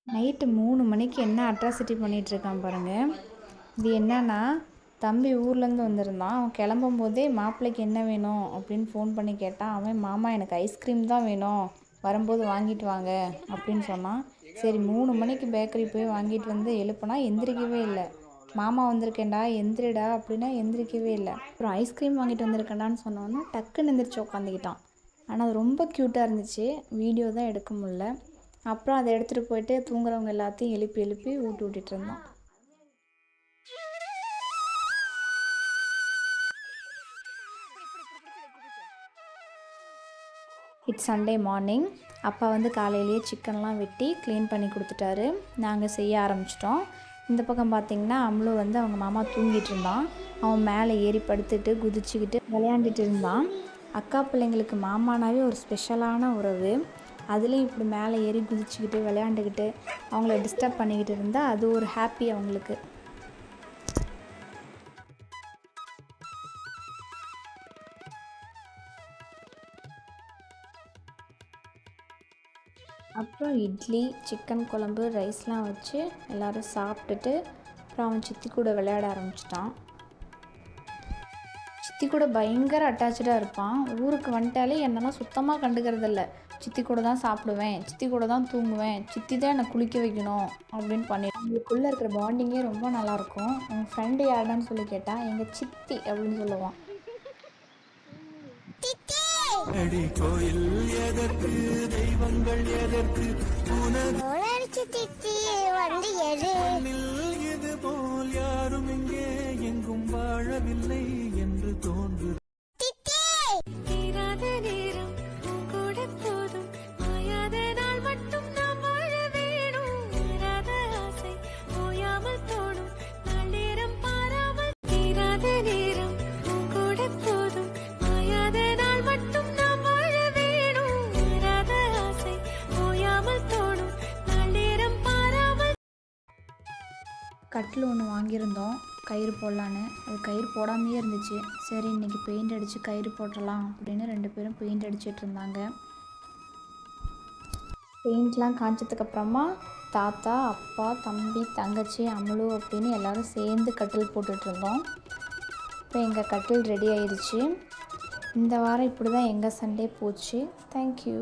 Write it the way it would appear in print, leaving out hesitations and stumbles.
Night 3 மணிக்கு என்ன atrocity பண்ணிகிட்ருக்கான் பாருங்கள். இது என்னன்னா, தம்பி ஊர்லேருந்து வந்திருந்தான். அவன் கிளம்பும் போதே மாப்பிள்ளைக்கு என்ன வேணும் அப்படின்னு ஃபோன் பண்ணி கேட்டான். அவன் மாமா எனக்கு ஐஸ்கிரீம் தான் வேணும், வரும்போது வாங்கிட்டு வாங்க அப்படின்னு சொன்னான். சரி 3 மணிக்கு பேக்கரி போய் வாங்கிட்டு வந்து எழுப்புனா எந்திரிக்கவே இல்லை. மாமா வந்திருக்கேன்டா எந்திரிடா அப்படின்னா எந்திரிக்கவே இல்லை. அப்புறம் ஐஸ்கிரீம் வாங்கிட்டு வந்திருக்கேன்டான்னு சொன்னோன்னா டக்குன்னு எந்திரிச்சு உட்காந்துக்கிட்டான். ஆனால் அது ரொம்ப க்யூட்டாக இருந்துச்சு. வீடியோ தான் எடுக்க முடியல. அப்புறம் அதை எடுத்துகிட்டு போயிட்டு தூங்குறவங்க எல்லாத்தையும் எழுப்பி எழுப்பி விட்டுட்டு இருந்தான். It's Sunday morning. அப்பா வந்து காலையிலேயே சிக்கன்லாம் வெட்டி க்ளீன் பண்ணி கொடுத்துட்டாரு. நாங்கள் செய்ய ஆரம்பிச்சிட்டோம். இந்த பக்கம் பார்த்திங்கன்னா அம்லு வந்து அவங்க மாமா தூங்கிட்டு இருந்தான். அவன் மேலே ஏறி படுத்துட்டு குதிச்சுக்கிட்டு விளையாண்டுட்டு இருந்தான். அக்கா பிள்ளைங்களுக்கு மாமானாவே ஒரு ஸ்பெஷலான உறவு. அதுலேயும் இப்படி மேலே ஏறி குதிச்சுக்கிட்டு விளையாண்டுக்கிட்டு அவங்கள டிஸ்டர்ப் பண்ணிக்கிட்டு இருந்தால் அது ஒரு ஹாப்பி அவங்களுக்கு. அப்புறம் இட்லி, சிக்கன் குழம்பு, ரைஸ்லாம் வச்சு எல்லோரும் சாப்பிட்டுட்டு அப்புறம் அவன் சித்தி கூட விளையாட ஆரம்பிச்சிட்டான். சித்தி கூட பயங்கர அட்டாச்சாக இருப்பான். ஊருக்கு வந்துட்டாலே என்னெல்லாம் சுத்தமாக கண்டுக்கிறதில்ல. சித்தி கூட தான் சாப்பிடுவேன், சித்தி கூட தான் தூங்குவேன், சித்தி தான் என்னை குளிக்க வைக்கணும் அப்படின்னு பண்ணி அவங்களுக்குள்ளே இருக்கிற பாண்டிங்கே ரொம்ப நல்லாயிருக்கும். என் ஃப்ரெண்டு யாருடான்னு சொல்லி கேட்டால் எங்கள் சித்தி அப்படின்னு சொல்லுவான். கோயில் எதற்கு, தெய்வங்கள் எதற்கு, இது போல் யாரும் இங்கே எங்கும் வாழவில்லை என்று தோன்று. கட்டில் ஒன்று வாங்கியிருந்தோம் கயிறு போடலான்னு. அது கயிறு போடாமையே இருந்துச்சு. சரி இன்றைக்கி பெயிண்ட் அடித்து கயிறு போடலாம் அப்படின்னு 2 பேரும் பெயிண்ட் அடிச்சிட்டு இருந்தாங்க. பெயிண்ட்லாம் காய்ச்சதுக்கப்புறமா தாத்தா, அப்பா, தம்பி, தங்கச்சி, அம்லு அப்படின்னு எல்லோரும் சேர்ந்து கட்டில் போட்டுட்ருந்தோம். இப்போ எங்கள் கட்டில் ரெடி ஆயிடுச்சு. இந்த வாரம் இப்படி தான் எங்கள் சண்டே போச்சு. தேங்க்யூ.